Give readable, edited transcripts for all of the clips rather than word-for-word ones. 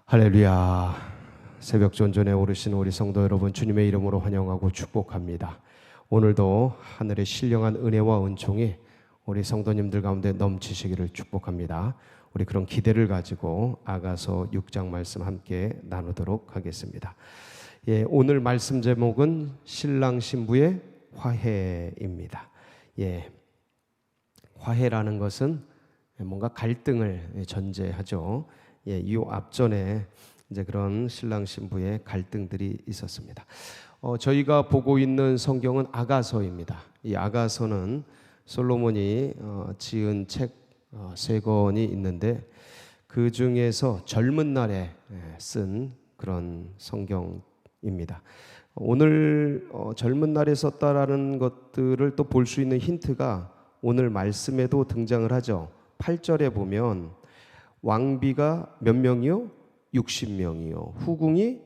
할렐루야. 새벽 존전에 오르신 우리 성도 여러분, 주님의 이름으로 환영하고 축복합니다. 오늘도 하늘의 신령한 은혜와 은총이 우리 성도님들 가운데 넘치시기를 축복합니다. 우리 그런 기대를 가지고 아가서 6장 말씀 함께 나누도록 하겠습니다. 오늘 말씀 제목은 신랑 신부의 화해입니다. 화해라는 것은 뭔가 갈등을 전제하죠. 이 앞전에 이제 그런 신랑 신부의 갈등들이 있었습니다. 저희가 보고 있는 성경은 아가서입니다. 이 아가서는 솔로몬이 지은 책 3권이 있는데 그 중에서 젊은 날에 쓴 그런 성경입니다. 오늘 젊은 날에 썼다라는 것들을 또 볼 수 있는 힌트가 오늘 말씀에도 등장을 하죠. 8절에 보면 왕비가 몇 명이요? 60명이요. 후궁이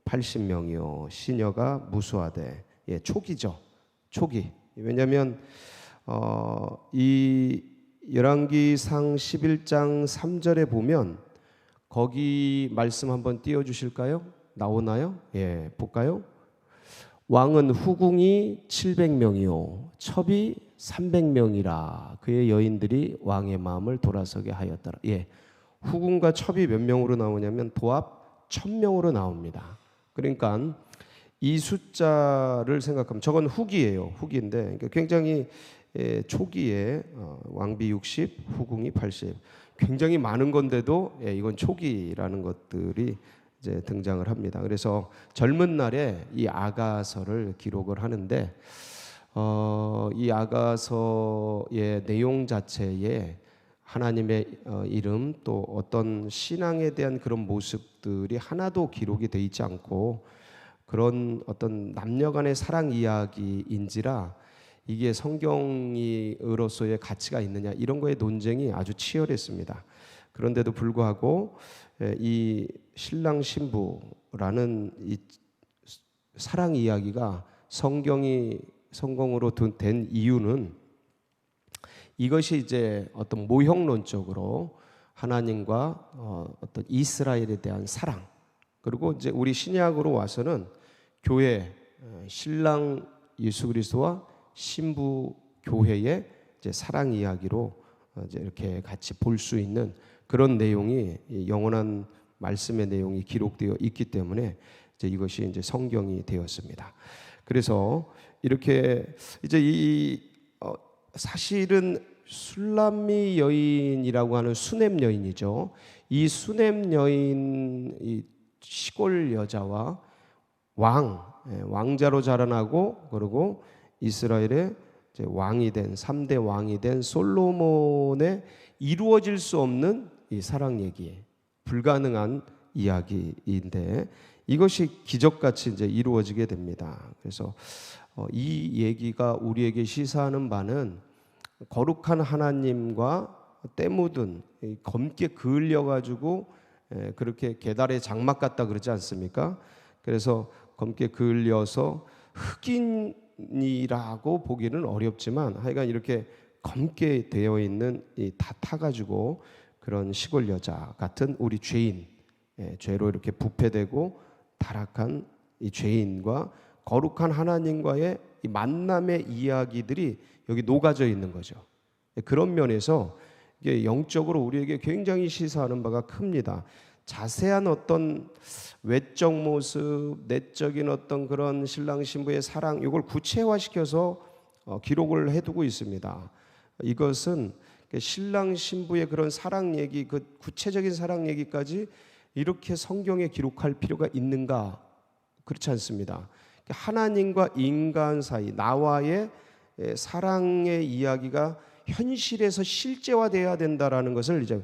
80명이요. 시녀가 무수하되. 초기죠. 초기. 왜냐하면 이 열왕기상 11장 3절에 보면 거기 말씀 한번 띄워주실까요? 나오나요? 볼까요? 왕은 후궁이 700명이요 첩이 300명이라 그의 여인들이 왕의 마음을 돌아서게 하였더라. 후궁과 첩이 몇 명으로 나오냐면 도합 1000명으로 나옵니다. 그러니까 이 숫자를 생각하면 저건 후기예요. 후기인데 그러니까 굉장히 초기에 왕비 60, 후궁이 80 굉장히 많은 건데도 이건 초기라는 것들이 이제 등장을 합니다. 그래서 젊은 날에 이 아가서를 기록을 하는데 이 아가서의 내용 자체에 하나님의 이름 또 어떤 신앙에 대한 그런 모습들이 하나도 기록이 되어 있지 않고 그런 어떤 남녀 간의 사랑 이야기인지라 이게 성경으로서의 가치가 있느냐 이런 거의 논쟁이 아주 치열했습니다. 그런데도 불구하고 이 신랑 신부라는 이 사랑 이야기가 성경으로 된 이유는 이것이 이제 어떤 모형론적으로 하나님과 어떤 이스라엘에 대한 사랑 그리고 이제 우리 신약으로 와서는 교회 신랑 예수 그리스도와 신부 교회의 이제 사랑 이야기로 이제 이렇게 같이 볼 수 있는 그런 내용이 영원한 말씀의 내용이 기록되어 있기 때문에 이제 이것이 이제 성경이 되었습니다. 그래서 이렇게 이제 사실은 술람미 여인이라고 하는 수넴 여인이죠. 이 수넴 여인 이 시골 여자와 왕자로 자라나고 그리고 이스라엘의 이제 왕이 된 3대 왕이 된 솔로몬의 이루어질 수 없는 이 사랑 얘기, 불가능한 이야기인데 이것이 기적같이 이제 이루어지게 됩니다. 그래서 이 얘기가 우리에게 시사하는 바는 거룩한 하나님과 때 묻은 검게 그을려 가지고 그렇게 계달의 장막 같다 그러지 않습니까? 그래서 검게 그을려서 흑인이라고 보기는 어렵지만 하여간 이렇게 검게 되어 있는 다 타가지고 그런 시골 여자 같은 우리 죄인, 죄로 이렇게 부패되고 타락한 이 죄인과 거룩한 하나님과의 이 만남의 이야기들이 여기 녹아져 있는 거죠. 그런 면에서 이게 영적으로 우리에게 굉장히 시사하는 바가 큽니다. 자세한 어떤 외적 모습, 내적인 어떤 그런 신랑 신부의 사랑 이걸 구체화시켜서 기록을 해두고 있습니다. 이것은 신랑 신부의 그런 사랑 얘기, 그 구체적인 사랑 얘기까지 이렇게 성경에 기록할 필요가 있는가? 그렇지 않습니다. 하나님과 인간 사이, 나와의 사랑의 이야기가 현실에서 실제화되어야 된다라는 것을 이제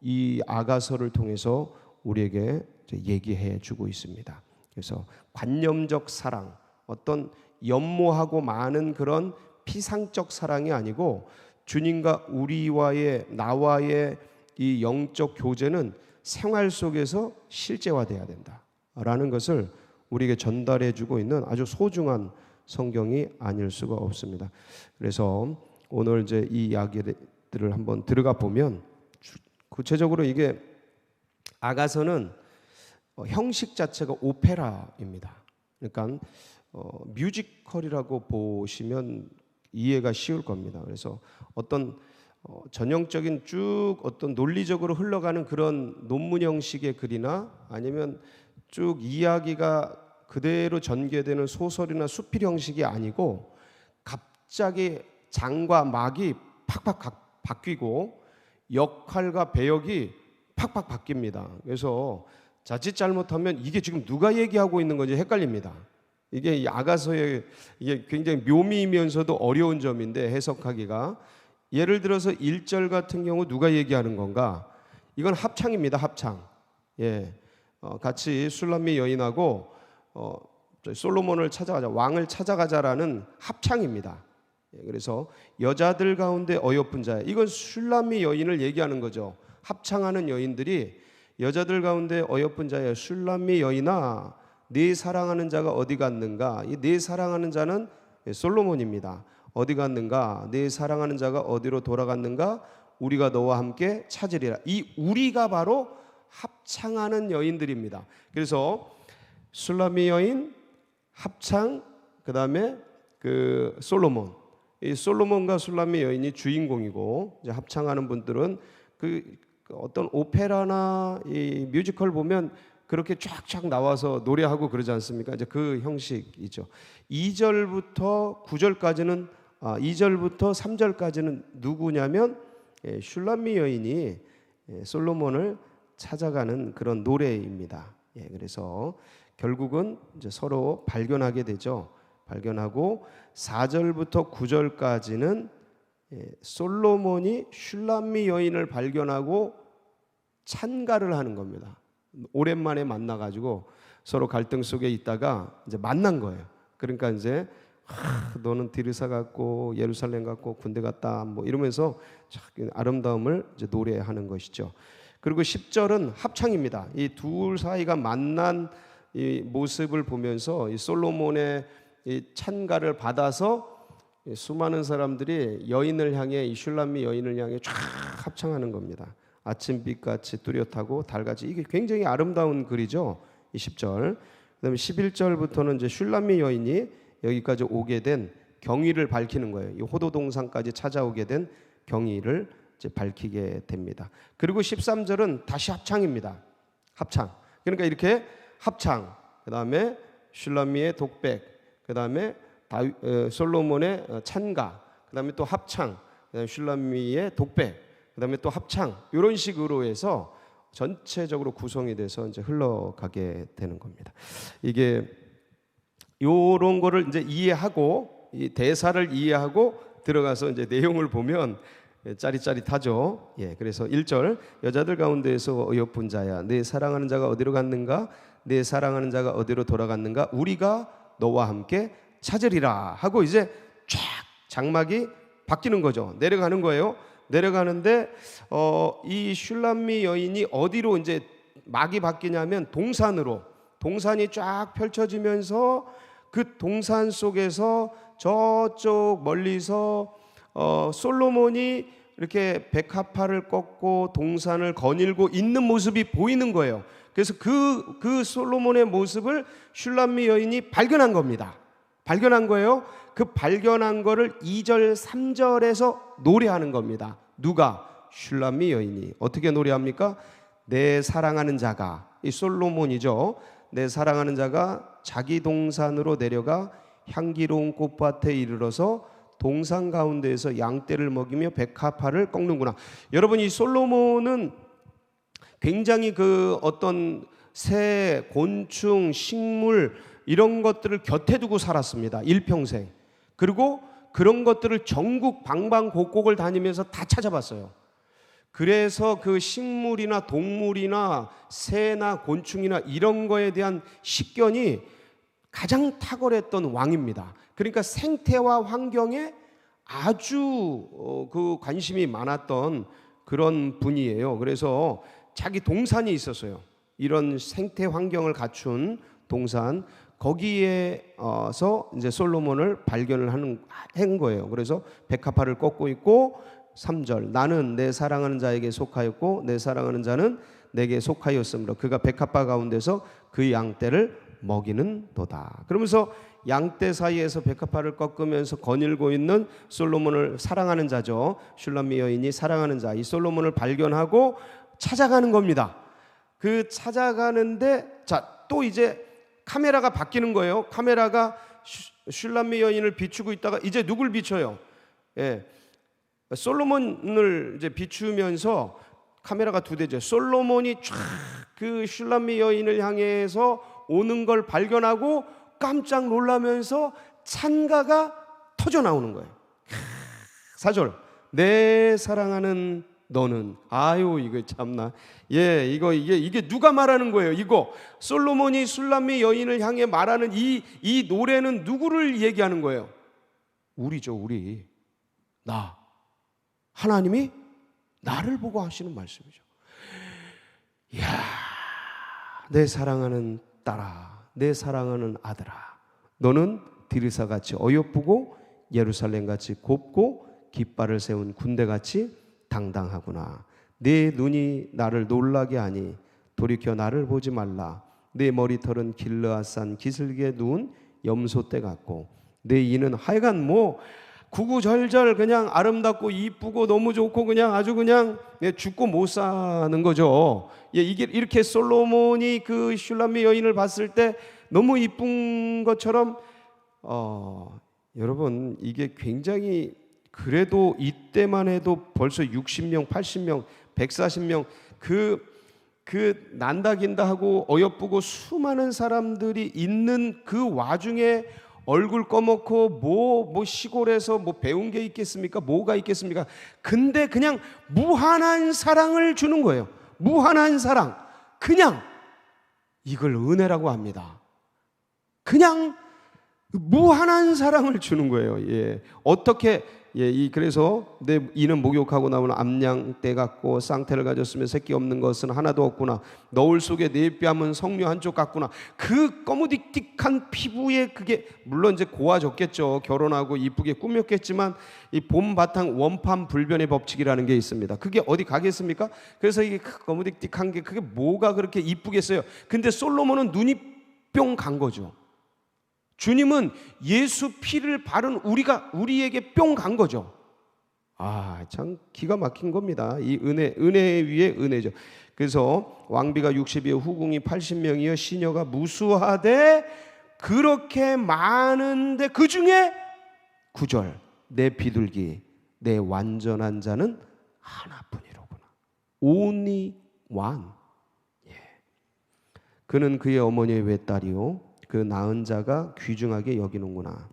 이 아가서를 통해서 우리에게 얘기해 주고 있습니다. 그래서 관념적 사랑, 어떤 연모하고 많은 그런 피상적 사랑이 아니고 주님과 나와의 이 영적 교제는 생활 속에서 실제화되어야 된다라는 것을 우리에게 전달해 주고 있는 아주 소중한 성경이 아닐 수가 없습니다. 그래서 오늘 이제 이 이야기들을 한번 들어가 보면 구체적으로 이게 아가서는 형식 자체가 오페라입니다. 그러니까 뮤지컬이라고 보시면 이해가 쉬울 겁니다. 그래서 어떤 전형적인 쭉 어떤 논리적으로 흘러가는 그런 논문 형식의 글이나 아니면 쭉 이야기가 그대로 전개되는 소설이나 수필 형식이 아니고 갑자기 장과 막이 팍팍 바뀌고 역할과 배역이 팍팍 바뀝니다. 그래서 자칫 잘못하면 이게 지금 누가 얘기하고 있는 건지 헷갈립니다. 이게 이 아가서의 이게 굉장히 묘미이면서도 어려운 점인데 해석하기가, 예를 들어서 1절 같은 경우 누가 얘기하는 건가? 이건 합창입니다. 합창. 예, 같이 술람미 여인하고 솔로몬을 찾아가자, 왕을 찾아가자라는 합창입니다. 예, 그래서 여자들 가운데 어여쁜 자, 이건 술람미 여인을 얘기하는 거죠. 합창하는 여인들이 여자들 가운데 어여쁜 자야, 술람미 여인아, 네 사랑하는 자가 어디 갔는가? 이 네 사랑하는 자는 솔로몬입니다. 어디 갔는가? 네 사랑하는 자가 어디로 돌아갔는가? 우리가 너와 함께 찾으리라. 이 우리가 바로 합창하는 여인들입니다. 그래서 술람미 여인, 합창, 그다음에 그 솔로몬. 이 솔로몬과 술람미 여인이 주인공이고, 이제 합창하는 분들은 그 어떤 오페라나 이 뮤지컬 보면 그렇게 쫙쫙 나와서 노래하고 그러지 않습니까? 이제 그 형식이죠. 2절부터 9절까지는 2절부터 3절까지는 누구냐면 슐람미 여인이 솔로몬을 찾아가는 그런 노래입니다. 예, 그래서 결국은 이제 서로 발견하게 되죠. 발견하고 4절부터 9절까지는 솔로몬이 슐람미 여인을 발견하고 찬가를 하는 겁니다. 오랜만에 만나가지고 서로 갈등 속에 있다가 이제 만난 거예요. 그러니까 이제 너는 디르사 같고 예루살렘 같고 군대 갔다 뭐 이러면서 아름다움을 이제 노래하는 것이죠. 그리고 10절은 합창입니다. 이 둘 사이가 만난 이 모습을 보면서 이 솔로몬의 이 찬가를 받아서 수많은 사람들이 여인을 향해, 이 슐람미 여인을 향해 쫙 합창하는 겁니다. 아침빛같이 뚜렷하고 달같이, 이게 굉장히 아름다운 글이죠. 이 10절. 그다음에 11절부터는 이제 슐람미 여인이 여기까지 오게 된 경위를 밝히는 거예요. 이 호도동산까지 찾아오게 된 경위를 이제 밝히게 됩니다. 그리고 13절은 다시 합창입니다. 합창. 그러니까 이렇게 합창, 그다음에 슐람미의 독백, 그다음에 솔로몬의 찬가, 그다음에 또 합창, 그다음에 슐람미의 독백, 그다음에 또 합창, 이런 식으로 해서 전체적으로 구성이 돼서 이제 흘러가게 되는 겁니다. 이게 요런 거를 이제 이해하고, 이 대사를 이해하고 들어가서 이제 내용을 보면 짜릿짜릿하죠. 예, 그래서 1절, 여자들 가운데에서 어여쁜 자야, 내 사랑하는 자가 어디로 갔는가? 내 사랑하는 자가 어디로 돌아갔는가? 우리가 너와 함께 찾으리라 하고 이제 쫙 장막이 바뀌는 거죠. 내려가는 거예요. 내려가는데 이 슐람미 여인이 어디로 이제 막이 바뀌냐면 동산으로, 동산이 쫙 펼쳐지면서 그 동산 속에서 저쪽 멀리서 솔로몬이 이렇게 백합화를 꺾고 동산을 거닐고 있는 모습이 보이는 거예요. 그래서 그 솔로몬의 모습을 슐람미 여인이 발견한 겁니다. 발견한 거예요. 그 발견한 거를 2절 3절에서 노래하는 겁니다. 누가? 슐람미 여인이. 어떻게 노래합니까? 내 사랑하는 자가, 이 솔로몬이죠. 내 사랑하는 자가 자기 동산으로 내려가 향기로운 꽃밭에 이르러서 동산 가운데에서 양떼를 먹이며 백합화를 꺾는구나. 여러분, 이 솔로몬은 굉장히 그 어떤 새, 곤충, 식물 이런 것들을 곁에 두고 살았습니다. 일평생. 그리고 그런 것들을 전국 방방곡곡을 다니면서 다 찾아봤어요. 그래서 그 식물이나 동물이나 새나 곤충이나 이런 거에 대한 식견이 가장 탁월했던 왕입니다. 그러니까 생태와 환경에 아주 그 관심이 많았던 그런 분이에요. 그래서 자기 동산이 있었어요. 이런 생태 환경을 갖춘 동산, 거기에서 이제 솔로몬을 발견을 한 거예요. 그래서 백합화를 꺾고 있고 3절, 나는 내 사랑하는 자에게 속하였고 내 사랑하는 자는 내게 속하였으므로 그가 백합화 가운데서 그 양떼를 먹이는도다. 그러면서 양떼 사이에서 백합화를 꺾으면서 거닐고 있는 솔로몬을 사랑하는 자죠. 슐람미 여인이 사랑하는 자, 이 솔로몬을 발견하고 찾아가는 겁니다. 그 찾아가는데 또 이제 카메라가 바뀌는 거예요. 카메라가 슐람미 여인을 비추고 있다가 이제 누굴 비춰요? 솔로몬을 이제 비추면서 카메라가 두 대죠. 솔로몬이 쫙 그 슐람미 여인을 향해서 오는 걸 발견하고 깜짝 놀라면서 찬가가 터져 나오는 거예요. 4절, 내 사랑하는 너는, 아유 이거 참나, 이게 누가 말하는 거예요? 이거 솔로몬이 슐람미 여인을 향해 말하는 이 노래는 누구를 얘기하는 거예요? 우리죠, 우리. 나, 하나님이 나를 보고 하시는 말씀이죠. 이야, 내 사랑하는 딸아, 내 사랑하는 아들아, 너는 디르사같이 어여쁘고 예루살렘같이 곱고 깃발을 세운 군대같이 당당하구나. 네 눈이 나를 놀라게 하니 돌이켜 나를 보지 말라. 네 머리털은 길르앗산 기슭에 누운 염소떼 같고 네 이는 하여간 구구절절 그냥 아름답고 이쁘고 너무 좋고 그냥 아주 그냥 죽고 못 사는 거죠. 이게 이렇게 솔로몬이 그 슐람미 여인을 봤을 때 너무 이쁜 것처럼 여러분 이게 굉장히, 그래도 이때만 해도 벌써 60명, 80명, 140명 그 난다긴다 하고 어여쁘고 수많은 사람들이 있는 그 와중에 얼굴 꺼먹고 뭐 시골에서 배운 게 있겠습니까? 뭐가 있겠습니까? 근데 그냥 무한한 사랑을 주는 거예요. 무한한 사랑. 그냥 이걸 은혜라고 합니다. 그냥 무한한 사랑을 주는 거예요. 어떻게 그래서 내 이는 목욕하고 나면 암양떼 같고 쌍태를 가졌으면 새끼 없는 것은 하나도 없구나. 너울 속에 내 뺨은 석류 한쪽 같구나. 그 거무딕딕한 피부에 그게 물론 이제 고와졌겠죠. 결혼하고 이쁘게 꾸몄겠지만 이 봄 바탕 원판 불변의 법칙이라는 게 있습니다. 그게 어디 가겠습니까? 그래서 이게 거무딕딕한 게 그게 뭐가 그렇게 이쁘겠어요? 근데 솔로몬은 눈이 뿅 간 거죠. 주님은 예수 피를 바른 우리에게 뿅 간 거죠. 참 기가 막힌 겁니다. 이 은혜 위에 은혜죠. 그래서 왕비가 60이요 후궁이 80명이요 시녀가 무수하되 그렇게 많은데 그 중에 9절, 내 비둘기 내 완전한 자는 하나뿐이로구나. Only one. 그는 그의 어머니의 외딸이요 그 낳은 자가 귀중하게 여기는구나.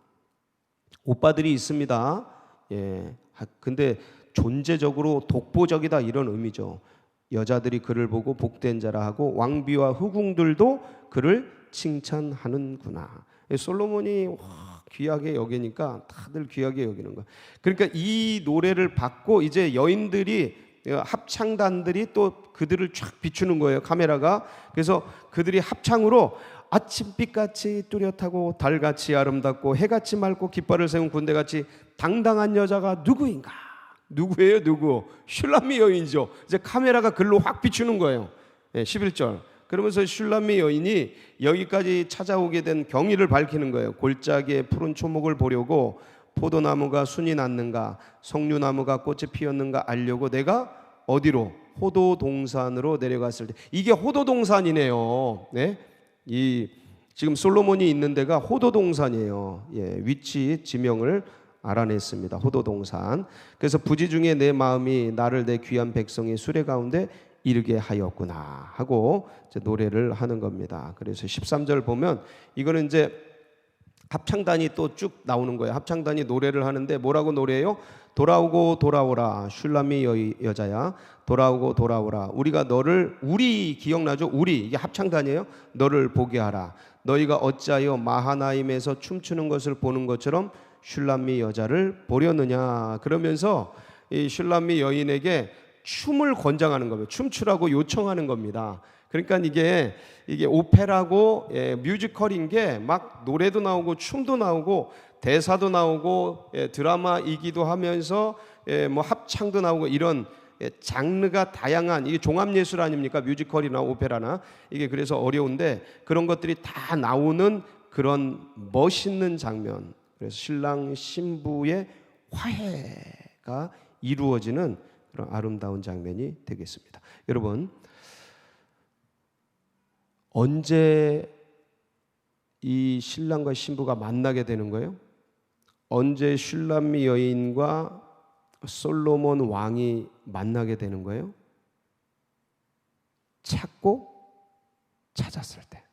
오빠들이 있습니다. 근데 존재적으로 독보적이다 이런 의미죠. 여자들이 그를 보고 복된 자라 하고 왕비와 후궁들도 그를 칭찬하는구나. 솔로몬이 귀하게 여기니까 다들 귀하게 여기는 거야. 그러니까 이 노래를 받고 이제 여인들이, 합창단들이 또 그들을 쫙 비추는 거예요. 카메라가. 그래서 그들이 합창으로 아침빛같이 뚜렷하고 달같이 아름답고 해같이 맑고 깃발을 세운 군대같이 당당한 여자가 누구인가? 누구예요? 누구? 슐람미 여인이죠. 이제 카메라가 글로 확 비추는 거예요. 11절. 그러면서 슐람미 여인이 여기까지 찾아오게 된 경위를 밝히는 거예요. 골짜기에 푸른 초목을 보려고 포도나무가 순이 났는가 석류나무가 꽃이 피었는가 알려고 내가 어디로? 호도동산으로 내려갔을 때. 이게 호도동산이네요. 지금 솔로몬이 있는 데가 호도동산이에요. 위치 지명을 알아냈습니다. 호도동산. 그래서 부지 중에 내 마음이 나를 내 귀한 백성의 수레 가운데 이르게 하였구나 하고 이제 노래를 하는 겁니다. 그래서 13절 보면 이거는 이제 합창단이 또 쭉 나오는 거예요. 합창단이 노래를 하는데 뭐라고 노래해요? 돌아오고 돌아오라 슐람미 여자야 돌아오고 돌아오라 우리가 너를, 우리 기억나죠? 우리, 이게 합창단이에요. 너를 보게 하라. 너희가 어찌하여 마하나임에서 춤추는 것을 보는 것처럼 슐람미 여자를 보려느냐. 그러면서 이 슐람미 여인에게 춤을 권장하는 겁니다. 춤추라고 요청하는 겁니다. 그러니까 이게 오페라고 뮤지컬인 게 막 노래도 나오고 춤도 나오고 대사도 나오고 드라마이기도 하면서 뭐 합창도 나오고 이런 장르가 다양한, 이게 종합예술 아닙니까? 뮤지컬이나 오페라나. 이게 그래서 어려운데 그런 것들이 다 나오는 그런 멋있는 장면, 그래서 신랑 신부의 화해가 이루어지는 그런 아름다운 장면이 되겠습니다. 여러분, 언제 이 신랑과 신부가 만나게 되는 거예요? 언제 슐람미 여인과 솔로몬 왕이 만나게 되는 거예요? 찾고 찾았을 때.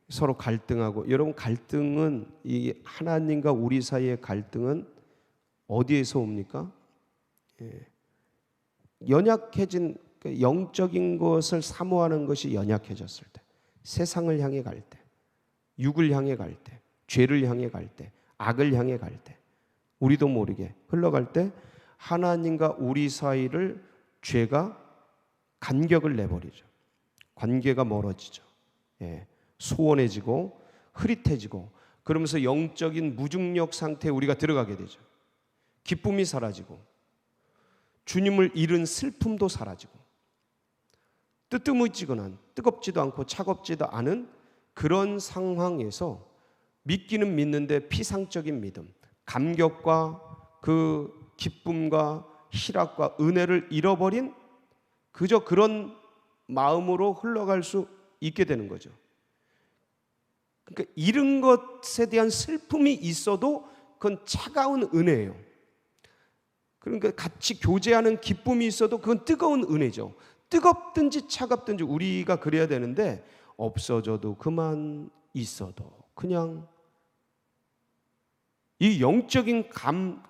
서로 갈등하고, 여러분, 갈등은, 이 하나님과 우리 사이의 갈등은 어디에서 옵니까? 연약해진, 영적인 것을 사모하는 것이 연약해졌을 때, 세상을 향해 갈 때, 육을 향해 갈 때, 죄를 향해 갈 때, 악을 향해 갈 때, 우리도 모르게 흘러갈 때 하나님과 우리 사이를 죄가 간격을 내버리죠. 관계가 멀어지죠. 소원해지고 흐릿해지고, 그러면서 영적인 무중력 상태에 우리가 들어가게 되죠. 기쁨이 사라지고, 주님을 잃은 슬픔도 사라지고, 뜨뜻미지근한, 뜨겁지도 않고 차갑지도 않은 그런 상황에서 믿기는 믿는데 피상적인 믿음, 감격과 그 기쁨과 희락과 은혜를 잃어버린 그저 그런 마음으로 흘러갈 수 있게 되는 거죠. 그러니까 잃은 것에 대한 슬픔이 있어도 그건 차가운 은혜예요. 그러니까 같이 교제하는 기쁨이 있어도 그건 뜨거운 은혜죠. 뜨겁든지 차갑든지 우리가 그래야 되는데, 없어져도 그만, 있어도 그냥 이 영적인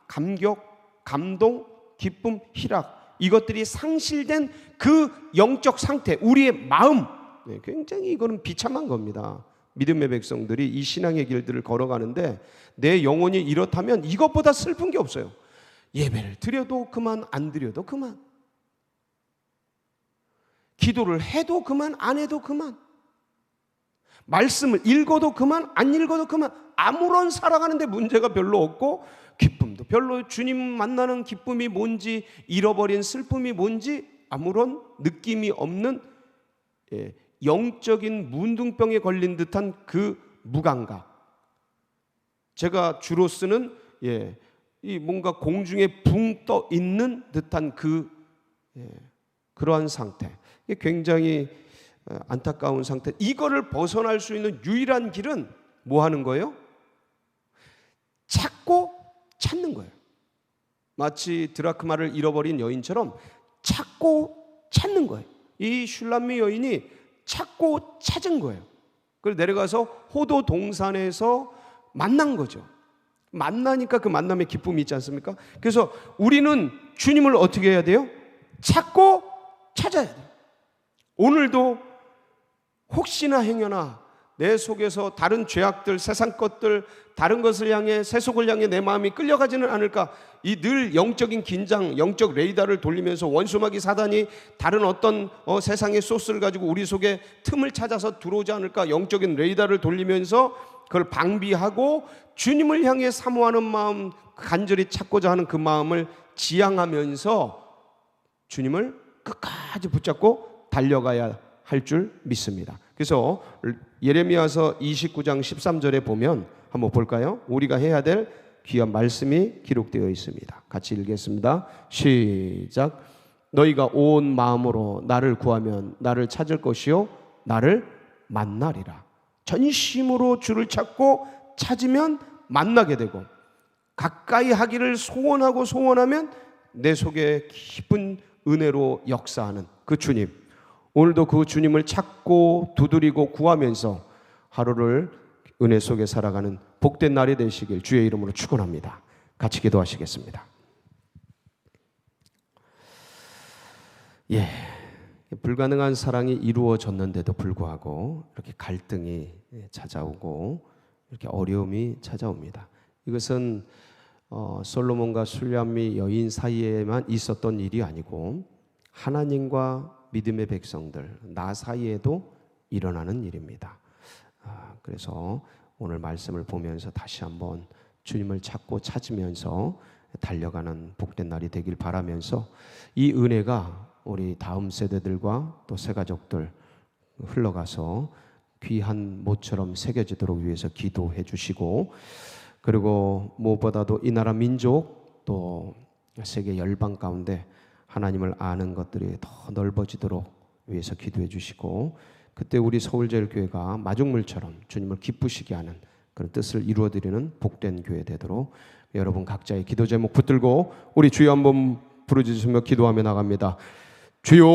감격, 감동, 기쁨, 희락, 이것들이 상실된 그 영적 상태, 우리의 마음, 굉장히 이거는 비참한 겁니다. 믿음의 백성들이 이 신앙의 길들을 걸어가는데 내 영혼이 이렇다면 이것보다 슬픈 게 없어요. 예배를 드려도 그만, 안 드려도 그만, 기도를 해도 그만, 안 해도 그만, 말씀을 읽어도 그만, 안 읽어도 그만, 아무런 살아가는데 문제가 별로 없고, 기쁨도 별로, 주님 만나는 기쁨이 뭔지, 잃어버린 슬픔이 뭔지 아무런 느낌이 없는 영적인 문둥병에 걸린 듯한 그 무감각. 제가 주로 쓰는 이 뭔가 공중에 붕 떠 있는 듯한 그러한 상태. 이게 굉장히 안타까운 상태. 이거를 벗어날 수 있는 유일한 길은 뭐 하는 거예요? 찾고 찾는 거예요. 마치 드라크마를 잃어버린 여인처럼 찾고 찾는 거예요. 이 슐람미 여인이 찾고 찾은 거예요. 그래서 내려가서 호도 동산에서 만난 거죠. 만나니까 그 만남의 기쁨이 있지 않습니까? 그래서 우리는 주님을 어떻게 해야 돼요? 찾고 찾아야 돼요. 오늘도 혹시나 행여나 내 속에서 다른 죄악들, 세상 것들, 다른 것을 향해, 세속을 향해 내 마음이 끌려가지는 않을까? 이 늘 영적인 긴장, 영적 레이더를 돌리면서 원수마귀 사단이 다른 어떤 세상의 소스를 가지고 우리 속에 틈을 찾아서 들어오지 않을까? 영적인 레이더를 돌리면서 그걸 방비하고 주님을 향해 사모하는 마음, 간절히 찾고자 하는 그 마음을 지향하면서 주님을 끝까지 붙잡고 달려가야 할 줄 믿습니다. 그래서 예레미야서 29장 13절에 보면 한번 볼까요? 우리가 해야 될 귀한 말씀이 기록되어 있습니다. 같이 읽겠습니다. 시작. 너희가 온 마음으로 나를 구하면 나를 찾을 것이요 나를 만나리라. 전심으로 주를 찾고 찾으면 만나게 되고, 가까이 하기를 소원하고 소원하면 내 속에 깊은 은혜로 역사하는 그 주님, 오늘도 그 주님을 찾고 두드리고 구하면서 하루를 은혜 속에 살아가는 복된 날이 되시길 주의 이름으로 축원합니다. 같이 기도하시겠습니다. 불가능한 사랑이 이루어졌는데도 불구하고 이렇게 갈등이 찾아오고 이렇게 어려움이 찾아옵니다. 이것은 솔로몬과 슐람미 여인 사이에만 있었던 일이 아니고 하나님과 믿음의 백성들, 나 사이에도 일어나는 일입니다. 그래서 오늘 말씀을 보면서 다시 한번 주님을 찾고 찾으면서 달려가는 복된 날이 되길 바라면서 이 은혜가 우리 다음 세대들과 또 새가족들 흘러가서 귀한 못처럼 새겨지도록 위해서 기도해 주시고, 그리고 무엇보다도 이 나라 민족 또 세계 열방 가운데 하나님을 아는 것들이 더 넓어지도록 위해서 기도해 주시고, 그때 우리 서울제일교회가 마중물처럼 주님을 기쁘시게 하는 그런 뜻을 이루어드리는 복된 교회 되도록 여러분 각자의 기도 제목 붙들고 우리 주여 한번 부르짖으며 기도하며 나갑니다. 주여.